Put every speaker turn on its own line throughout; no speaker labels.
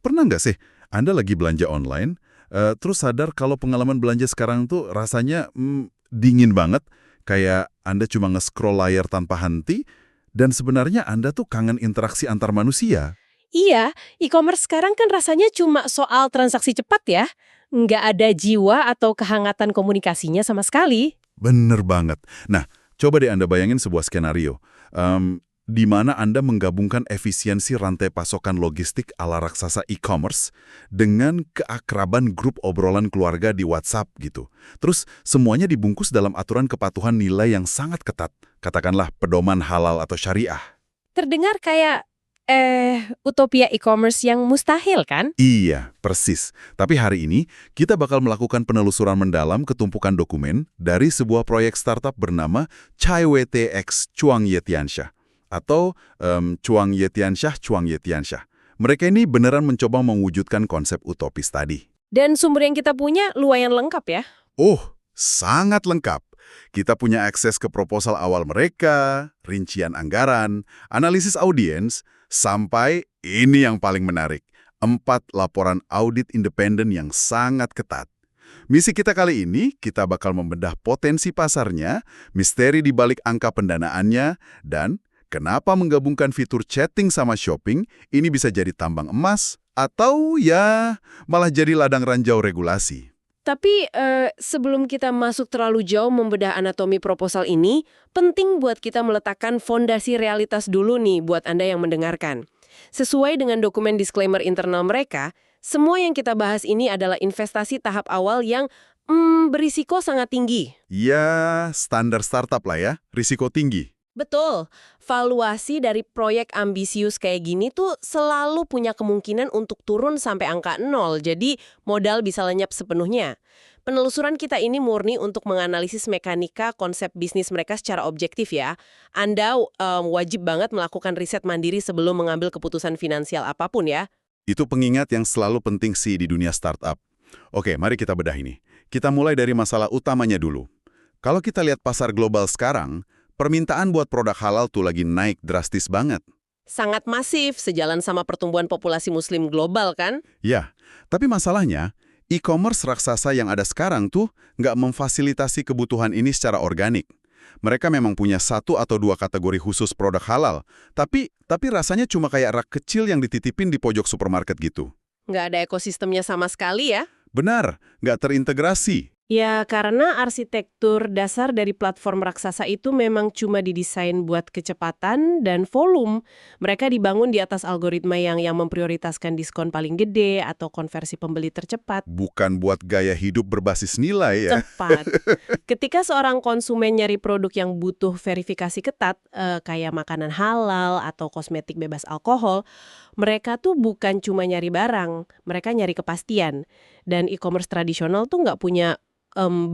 Pernah nggak sih Anda lagi belanja online, terus sadar kalau pengalaman belanja sekarang tuh rasanya dingin banget, kayak Anda cuma nge-scroll layar tanpa henti, dan sebenarnya Anda tuh kangen interaksi antar manusia?
Iya, e-commerce sekarang kan rasanya cuma soal transaksi cepat ya. Nggak ada jiwa atau kehangatan komunikasinya sama sekali.
Bener banget. Nah, coba deh Anda bayangin sebuah skenario. Di mana Anda menggabungkan efisiensi rantai pasokan logistik ala raksasa e-commerce dengan keakraban grup obrolan keluarga di WhatsApp gitu. Terus semuanya dibungkus dalam aturan kepatuhan nilai yang sangat ketat. Katakanlah pedoman halal atau syariah.
Terdengar kayak, utopia e-commerce yang mustahil kan?
Iya, persis. Tapi hari ini, kita bakal melakukan penelusuran mendalam ke tumpukan dokumen dari sebuah proyek startup bernama Chai Wei X Chuang Yetianxia. Atau Chuang Yetianxia, Chuang Yetianxia. Mereka ini beneran mencoba mewujudkan konsep utopis tadi.
Dan sumber yang kita punya lumayan lengkap ya.
Oh, sangat lengkap. Kita punya akses ke proposal awal mereka, rincian anggaran, analisis audiens, sampai ini yang paling menarik, 4 laporan audit independen yang sangat ketat. Misi kita kali ini, kita bakal membedah potensi pasarnya, misteri di balik angka pendanaannya, dan kenapa menggabungkan fitur chatting sama shopping ini bisa jadi tambang emas, atau ya malah jadi ladang ranjau regulasi.
Tapi sebelum kita masuk terlalu jauh membedah anatomi proposal ini, penting buat kita meletakkan fondasi realitas dulu nih buat Anda yang mendengarkan. Sesuai dengan dokumen disclaimer internal mereka, semua yang kita bahas ini adalah investasi tahap awal yang berisiko sangat tinggi.
Ya, standar startup lah ya, risiko tinggi.
Betul, valuasi dari proyek ambisius kayak gini tuh selalu punya kemungkinan untuk turun sampai angka 0, jadi modal bisa lenyap sepenuhnya. Penelusuran kita ini murni untuk menganalisis mekanika konsep bisnis mereka secara objektif ya. Anda wajib banget melakukan riset mandiri sebelum mengambil keputusan finansial apapun ya.
Itu pengingat yang selalu penting sih di dunia startup. Oke, mari kita bedah ini. Kita mulai dari masalah utamanya dulu. Kalau kita lihat pasar global sekarang, permintaan buat produk halal tuh lagi naik drastis banget.
Sangat masif, sejalan sama pertumbuhan populasi muslim global kan?
Ya, tapi masalahnya, e-commerce raksasa yang ada sekarang tuh nggak memfasilitasi kebutuhan ini secara organik. Mereka memang punya 1 atau 2 kategori khusus produk halal, tapi rasanya cuma kayak rak kecil yang dititipin di pojok supermarket gitu.
Nggak ada ekosistemnya sama sekali ya?
Benar, nggak terintegrasi.
Ya, karena arsitektur dasar dari platform raksasa itu memang cuma didesain buat kecepatan dan volume. Mereka dibangun di atas algoritma yang memprioritaskan diskon paling gede atau konversi pembeli tercepat.
Bukan buat gaya hidup berbasis nilai ya.
Tepat. Ketika seorang konsumen nyari produk yang butuh verifikasi ketat, kayak makanan halal atau kosmetik bebas alkohol, mereka tuh bukan cuma nyari barang, mereka nyari kepastian. Dan e-commerce tradisional tuh nggak punya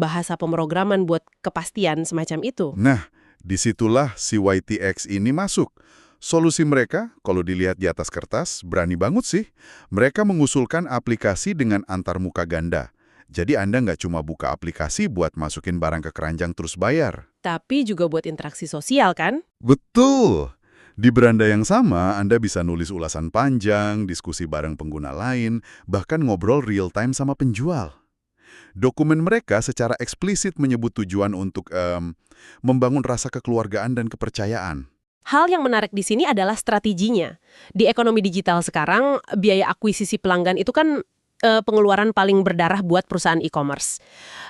bahasa pemrograman buat kepastian semacam itu.
Nah, disitulah si YTX ini masuk. Solusi mereka, kalau dilihat di atas kertas, berani banget sih. Mereka mengusulkan aplikasi dengan antarmuka ganda. Jadi Anda nggak cuma buka aplikasi buat masukin barang ke keranjang terus bayar.
Tapi juga buat interaksi sosial kan?
Betul! Di beranda yang sama, Anda bisa nulis ulasan panjang, diskusi bareng pengguna lain, bahkan ngobrol real-time sama penjual. Dokumen mereka secara eksplisit menyebut tujuan untuk membangun rasa kekeluargaan dan kepercayaan.
Hal yang menarik di sini adalah strateginya. Di ekonomi digital sekarang, biaya akuisisi pelanggan itu kan pengeluaran paling berdarah buat perusahaan e-commerce.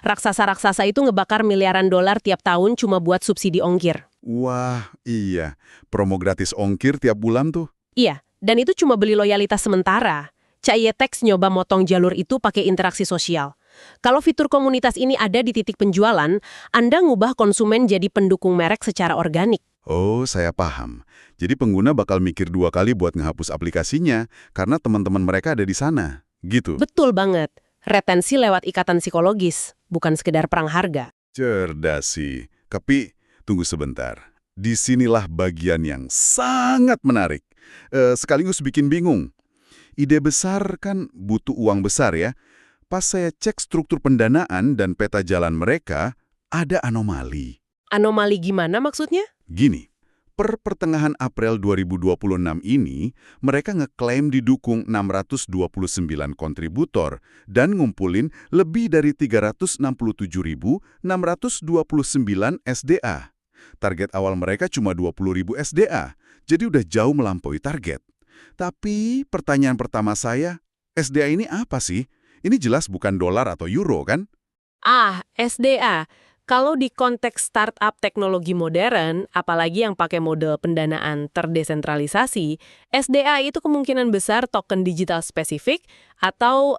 Raksasa-raksasa itu ngebakar miliaran dolar tiap tahun cuma buat subsidi ongkir.
Wah, iya. Promo gratis ongkir tiap bulan tuh.
Iya, dan itu cuma beli loyalitas sementara. Cayetex nyoba motong jalur itu pakai interaksi sosial. Kalau fitur komunitas ini ada di titik penjualan, Anda ngubah konsumen jadi pendukung merek secara organik.
Oh, saya paham. Jadi pengguna bakal mikir 2 kali buat ngehapus aplikasinya karena teman-teman mereka ada di sana. Gitu.
Betul banget. Retensi lewat ikatan psikologis, bukan sekedar perang harga.
Cerdas sih. Tapi, tunggu sebentar. Disinilah bagian yang sangat menarik. Sekaligus bikin bingung. Ide besar kan butuh uang besar ya. Pas saya cek struktur pendanaan dan peta jalan mereka, ada anomali.
Anomali gimana maksudnya?
Gini, Per pertengahan April 2026 ini, mereka ngeklaim didukung 629 kontributor dan ngumpulin lebih dari 367.629 SDA. Target awal mereka cuma 20.000 SDA, jadi udah jauh melampaui target. Tapi pertanyaan pertama saya, SDA ini apa sih? Ini jelas bukan dolar atau euro, kan?
SDA. Kalau di konteks startup teknologi modern, apalagi yang pakai model pendanaan terdesentralisasi, SDA itu kemungkinan besar token digital spesifik atau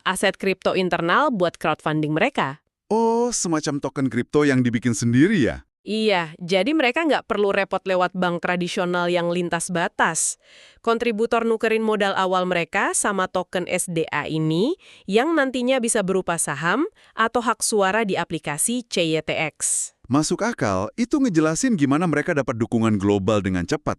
aset kripto internal buat crowdfunding mereka.
Oh, semacam token kripto yang dibikin sendiri ya?
Iya, jadi mereka nggak perlu repot lewat bank tradisional yang lintas batas. Kontributor nukerin modal awal mereka sama token SDA ini yang nantinya bisa berupa saham atau hak suara di aplikasi CYTX.
Masuk akal, itu ngejelasin gimana mereka dapat dukungan global dengan cepat.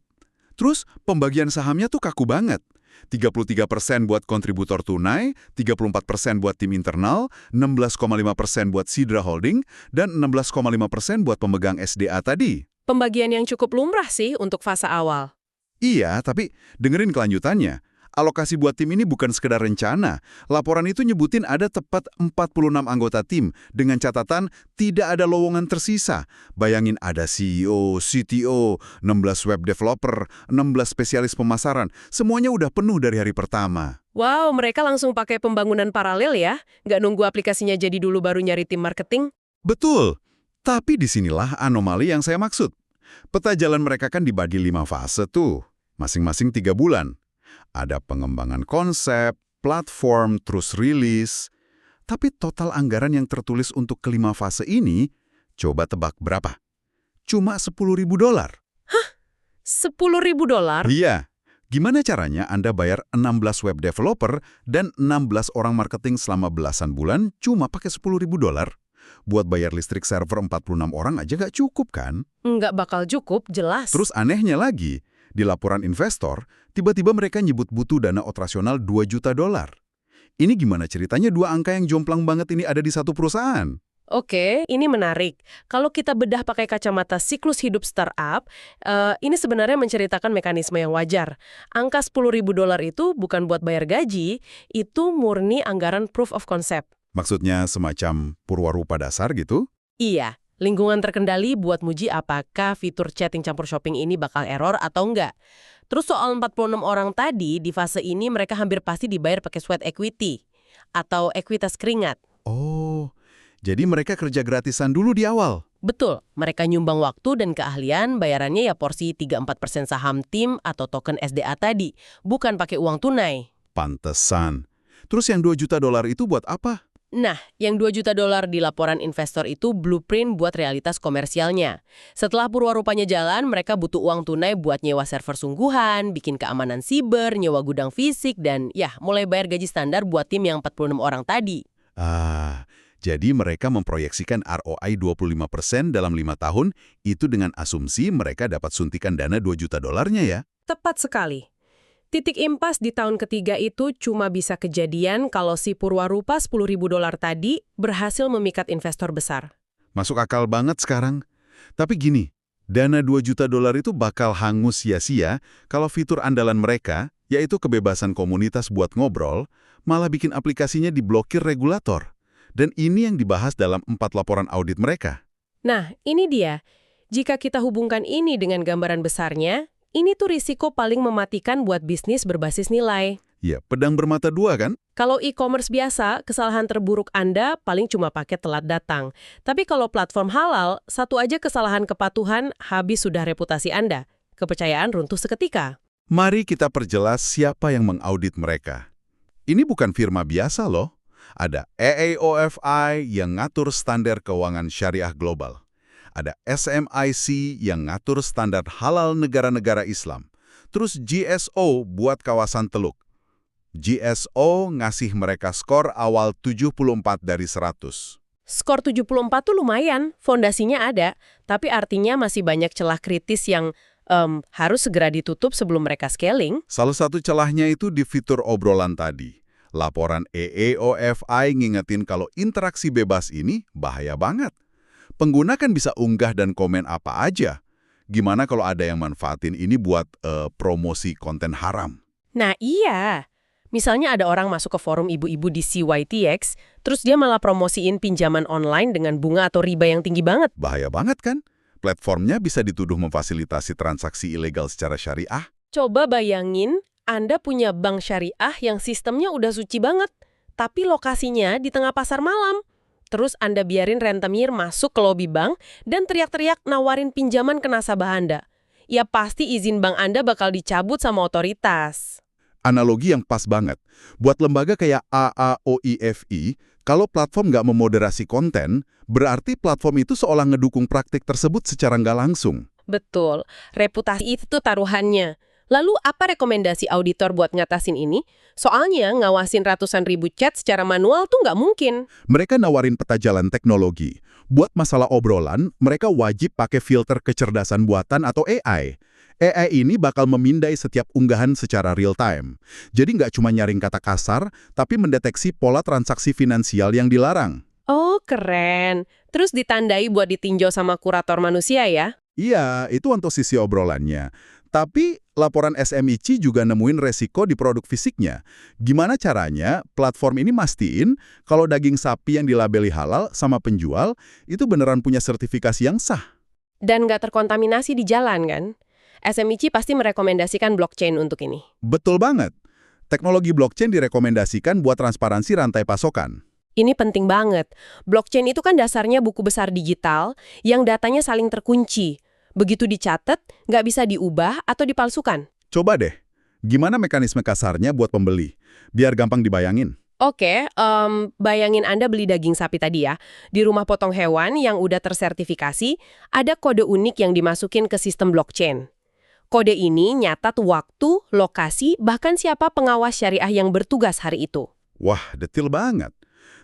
Terus, pembagian sahamnya tuh kaku banget. 33% buat kontributor tunai, 34% buat tim internal, 16,5% buat Sidra Holding, dan 16,5% buat pemegang SDA tadi.
Pembagian yang cukup lumrah sih untuk fase awal.
Iya, tapi dengerin kelanjutannya. Alokasi buat tim ini bukan sekedar rencana. Laporan itu nyebutin ada tepat 46 anggota tim, dengan catatan tidak ada lowongan tersisa. Bayangin ada CEO, CTO, 16 web developer, 16 spesialis pemasaran. Semuanya udah penuh dari hari pertama.
Wow, mereka langsung pakai pembangunan paralel ya? Nggak nunggu aplikasinya jadi dulu baru nyari tim marketing?
Betul. Tapi disinilah anomali yang saya maksud. Peta jalan mereka kan dibagi 5 fase tuh, masing-masing 3 bulan. Ada pengembangan konsep, platform, terus rilis. Tapi total anggaran yang tertulis untuk kelima fase ini, coba tebak berapa? Cuma $10.000.
$10.000?
Iya. Gimana caranya Anda bayar 16 web developer dan 16 orang marketing selama belasan bulan cuma pakai $10.000? Buat bayar listrik server 46 orang aja nggak cukup kan?
Nggak bakal cukup, jelas.
Terus anehnya lagi, di laporan investor, tiba-tiba mereka nyebut butuh dana operasional $2 juta. Ini gimana ceritanya dua angka yang jomplang banget ini ada di satu perusahaan?
Oke, ini menarik. Kalau kita bedah pakai kacamata siklus hidup startup, ini sebenarnya menceritakan mekanisme yang wajar. Angka $10.000 itu bukan buat bayar gaji, itu murni anggaran proof of concept.
Maksudnya semacam purwarupa dasar gitu?
Iya, lingkungan terkendali buat muji apakah fitur chatting campur shopping ini bakal error atau enggak. Terus soal 46 orang tadi, di fase ini mereka hampir pasti dibayar pakai sweat equity atau ekuitas keringat.
Oh, jadi mereka kerja gratisan dulu di awal?
Betul, mereka nyumbang waktu dan keahlian, bayarannya ya porsi 3-4% saham tim atau token SDA tadi, bukan pakai uang tunai.
Pantesan. Terus yang $2 juta itu buat apa?
Nah, yang $2 juta di laporan investor itu blueprint buat realitas komersialnya. Setelah purwarupanya jalan, mereka butuh uang tunai buat nyewa server sungguhan, bikin keamanan siber, nyewa gudang fisik, dan ya, mulai bayar gaji standar buat tim yang 46 orang tadi.
Jadi mereka memproyeksikan ROI 25% dalam 5 tahun, itu dengan asumsi mereka dapat suntikan dana $2 juta ya?
Tepat sekali. Titik impas di tahun ketiga itu cuma bisa kejadian kalau si Purwarupa $10.000 tadi berhasil memikat investor besar.
Masuk akal banget sekarang. Tapi gini, dana $2 juta itu bakal hangus sia-sia kalau fitur andalan mereka, yaitu kebebasan komunitas buat ngobrol, malah bikin aplikasinya diblokir regulator. Dan ini yang dibahas dalam 4 laporan audit mereka.
Nah, ini dia. Jika kita hubungkan ini dengan gambaran besarnya, ini tuh risiko paling mematikan buat bisnis berbasis nilai.
Ya, pedang bermata dua kan?
Kalau e-commerce biasa, kesalahan terburuk Anda paling cuma pakai telat datang. Tapi kalau platform halal, satu aja kesalahan kepatuhan habis sudah reputasi Anda. Kepercayaan runtuh seketika.
Mari kita perjelas siapa yang mengaudit mereka. Ini bukan firma biasa loh. Ada AAOFI yang ngatur standar keuangan syariah global. Ada SMIC yang ngatur standar halal negara-negara Islam. Terus GSO buat kawasan Teluk. GSO ngasih mereka skor awal 74 dari 100.
Skor 74 tuh lumayan, fondasinya ada, tapi artinya masih banyak celah kritis yang harus segera ditutup sebelum mereka scaling.
Salah satu celahnya itu di fitur obrolan tadi. Laporan AAOFI ngingetin kalau interaksi bebas ini bahaya banget. Pengguna kan bisa unggah dan komen apa aja. Gimana kalau ada yang manfaatin ini buat promosi konten haram?
Nah iya, misalnya ada orang masuk ke forum ibu-ibu di CYTX, terus dia malah promosiin pinjaman online dengan bunga atau riba yang tinggi banget.
Bahaya banget kan? Platformnya bisa dituduh memfasilitasi transaksi ilegal secara syariah.
Coba bayangin, Anda punya bank syariah yang sistemnya udah suci banget, tapi lokasinya di tengah pasar malam. Terus Anda biarin rentenir masuk ke lobi bank dan teriak-teriak nawarin pinjaman ke nasabah Anda. Ya pasti izin bank Anda bakal dicabut sama otoritas.
Analogi yang pas banget. Buat lembaga kayak AAOIFI, kalau platform nggak memoderasi konten, berarti platform itu seolah ngedukung praktik tersebut secara nggak langsung.
Betul, reputasi itu taruhannya. Lalu apa rekomendasi auditor buat ngatasin ini? Soalnya ngawasin ratusan ribu chat secara manual tuh nggak mungkin.
Mereka nawarin peta jalan teknologi. Buat masalah obrolan, mereka wajib pakai filter kecerdasan buatan atau AI. AI ini bakal memindai setiap unggahan secara real time. Jadi nggak cuma nyaring kata kasar, tapi mendeteksi pola transaksi finansial yang dilarang.
Oh, keren. Terus ditandai buat ditinjau sama kurator manusia ya?
Iya, itu untuk sisi obrolannya. Tapi laporan SMIC juga nemuin resiko di produk fisiknya. Gimana caranya platform ini mastiin kalau daging sapi yang dilabeli halal sama penjual itu beneran punya sertifikasi yang sah?
Dan nggak terkontaminasi di jalan kan? SMIC pasti merekomendasikan blockchain untuk ini.
Betul banget. Teknologi blockchain direkomendasikan buat transparansi rantai pasokan.
Ini penting banget. Blockchain itu kan dasarnya buku besar digital yang datanya saling terkunci. Begitu dicatat, nggak bisa diubah atau dipalsukan.
Coba deh, gimana mekanisme kasarnya buat pembeli? Biar gampang dibayangin.
Oke, bayangin Anda beli daging sapi tadi ya. Di rumah potong hewan yang udah tersertifikasi, ada kode unik yang dimasukin ke sistem blockchain. Kode ini nyatat waktu, lokasi, bahkan siapa pengawas syariah yang bertugas hari itu.
Wah, detil banget.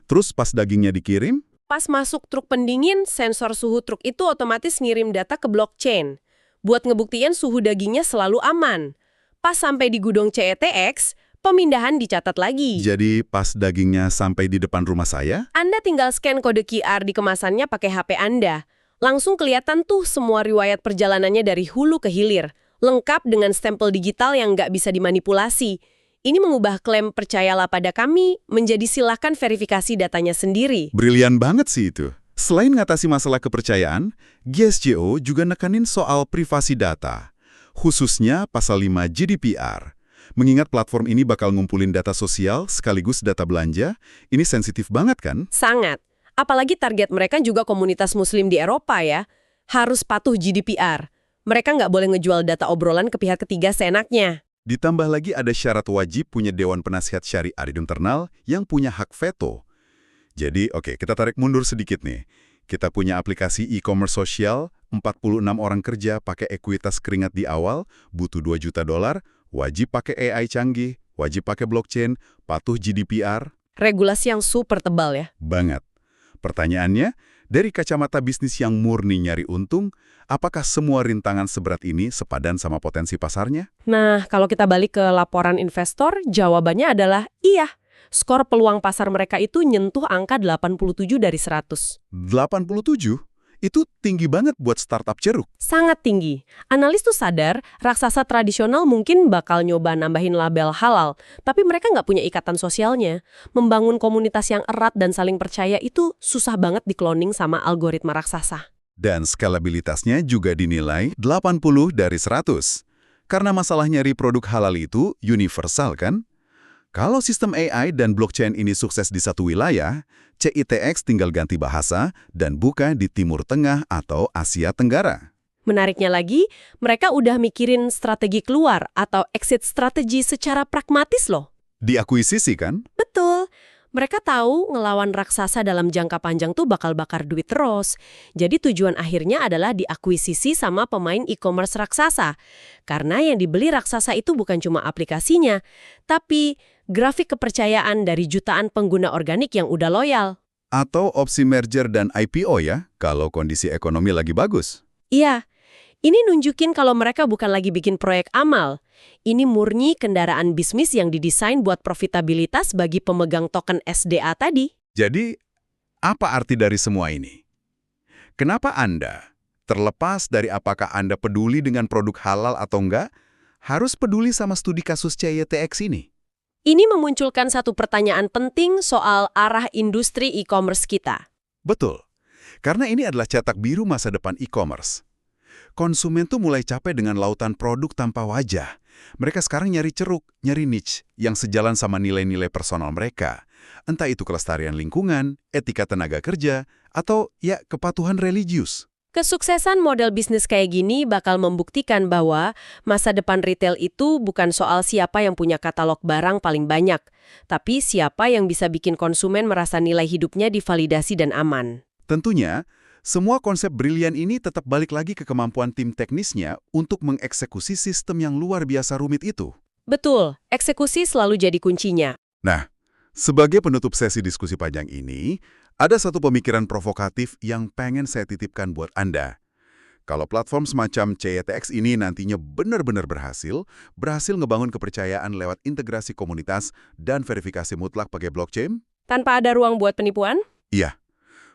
Terus pas dagingnya dikirim,
Pas masuk truk pendingin, sensor suhu truk itu otomatis ngirim data ke blockchain. Buat ngebuktiin suhu dagingnya selalu aman. Pas sampai di gudang CETX, pemindahan dicatat lagi.
jadi pas dagingnya sampai di depan rumah saya,
Anda tinggal scan kode QR di kemasannya pakai HP Anda. Langsung kelihatan tuh semua riwayat perjalanannya dari hulu ke hilir. Lengkap dengan stempel digital yang nggak bisa dimanipulasi. Ini mengubah klaim percayalah pada kami menjadi silakan verifikasi datanya sendiri.
brilian banget sih itu. Selain ngatasi masalah kepercayaan, GSJO juga nekanin soal privasi data. Khususnya pasal 5 GDPR. Mengingat platform ini bakal ngumpulin data sosial sekaligus data belanja, ini sensitif banget kan?
Sangat. Apalagi target mereka juga komunitas muslim di Eropa ya. Harus patuh GDPR. Mereka nggak boleh ngejual data obrolan ke pihak ketiga seenaknya.
Ditambah lagi ada syarat wajib punya Dewan Penasihat Syariah di internal yang punya hak veto. Jadi, oke, kita tarik mundur sedikit nih. Kita punya aplikasi e-commerce sosial, 46 orang kerja pakai ekuitas keringat di awal, butuh $2 juta, wajib pakai AI canggih, wajib pakai blockchain, patuh GDPR.
Regulasi yang super tebal ya.
Banget. Pertanyaannya, dari kacamata bisnis yang murni nyari untung, apakah semua rintangan seberat ini sepadan sama potensi pasarnya?
Nah, kalau kita balik ke laporan investor, jawabannya adalah iya. Skor peluang pasar mereka itu nyentuh angka 87 dari 100.
87? Itu tinggi banget buat startup ceruk.
Sangat tinggi. Analis tuh sadar, raksasa tradisional mungkin bakal nyoba nambahin label halal, tapi mereka nggak punya ikatan sosialnya. Membangun komunitas yang erat dan saling percaya itu susah banget dikloning sama algoritma raksasa.
Dan skalabilitasnya juga dinilai 80 dari 100. Karena masalah nyari produk halal itu universal kan? Kalau sistem AI dan blockchain ini sukses di satu wilayah, CITX tinggal ganti bahasa dan buka di Timur Tengah atau Asia Tenggara.
Menariknya lagi, mereka udah mikirin strategi keluar atau exit strategi secara pragmatis loh.
Diakuisisi kan?
Betul. Mereka tahu ngelawan raksasa dalam jangka panjang tuh bakal bakar duit terus. Jadi tujuan akhirnya adalah diakuisisi sama pemain e-commerce raksasa. Karena yang dibeli raksasa itu bukan cuma aplikasinya, tapi grafik kepercayaan dari jutaan pengguna organik yang udah loyal.
Atau opsi merger dan IPO ya, kalau kondisi ekonomi lagi bagus.
Iya, ini nunjukin kalau mereka bukan lagi bikin proyek amal. Ini murni kendaraan bisnis yang didesain buat profitabilitas bagi pemegang token SDA tadi.
Jadi, apa arti dari semua ini? Kenapa Anda, Terlepas dari apakah Anda peduli dengan produk halal atau enggak, harus peduli sama studi kasus CYTX ini.
Ini memunculkan satu pertanyaan penting soal arah industri e-commerce kita.
Betul, karena ini adalah cetak biru masa depan e-commerce. Konsumen tuh mulai capek dengan lautan produk tanpa wajah. Mereka sekarang nyari ceruk, nyari niche yang sejalan sama nilai-nilai personal mereka. Entah itu kelestarian lingkungan, etika tenaga kerja, atau ya kepatuhan religius.
Kesuksesan model bisnis kayak gini bakal membuktikan bahwa masa depan retail itu bukan soal siapa yang punya katalog barang paling banyak, tapi siapa yang bisa bikin konsumen merasa nilai hidupnya divalidasi dan aman.
Tentunya, semua konsep brilian ini tetap balik lagi ke kemampuan tim teknisnya untuk mengeksekusi sistem yang luar biasa rumit itu.
Betul, eksekusi selalu jadi kuncinya.
Nah, sebagai penutup sesi diskusi panjang ini, ada satu pemikiran provokatif yang pengen saya titipkan buat Anda. Kalau platform semacam CYTX ini nantinya benar-benar berhasil ngebangun kepercayaan lewat integrasi komunitas dan verifikasi mutlak pakai blockchain?
Tanpa ada ruang buat penipuan?
Iya.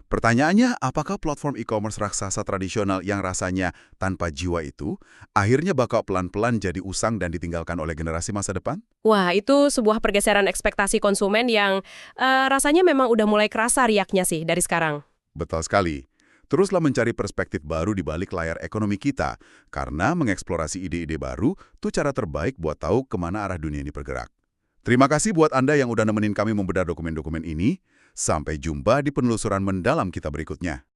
Pertanyaannya, apakah platform e-commerce raksasa tradisional yang rasanya tanpa jiwa itu akhirnya bakal pelan-pelan jadi usang dan ditinggalkan oleh generasi masa depan?
Wah, itu sebuah pergeseran ekspektasi konsumen yang rasanya memang udah mulai kerasa riaknya sih dari sekarang.
Betul sekali. Teruslah mencari perspektif baru di balik layar ekonomi kita, karena mengeksplorasi ide-ide baru tuh cara terbaik buat tahu kemana arah dunia ini bergerak. Terima kasih buat Anda yang udah nemenin kami membedah dokumen-dokumen ini. Sampai jumpa di penelusuran mendalam kita berikutnya.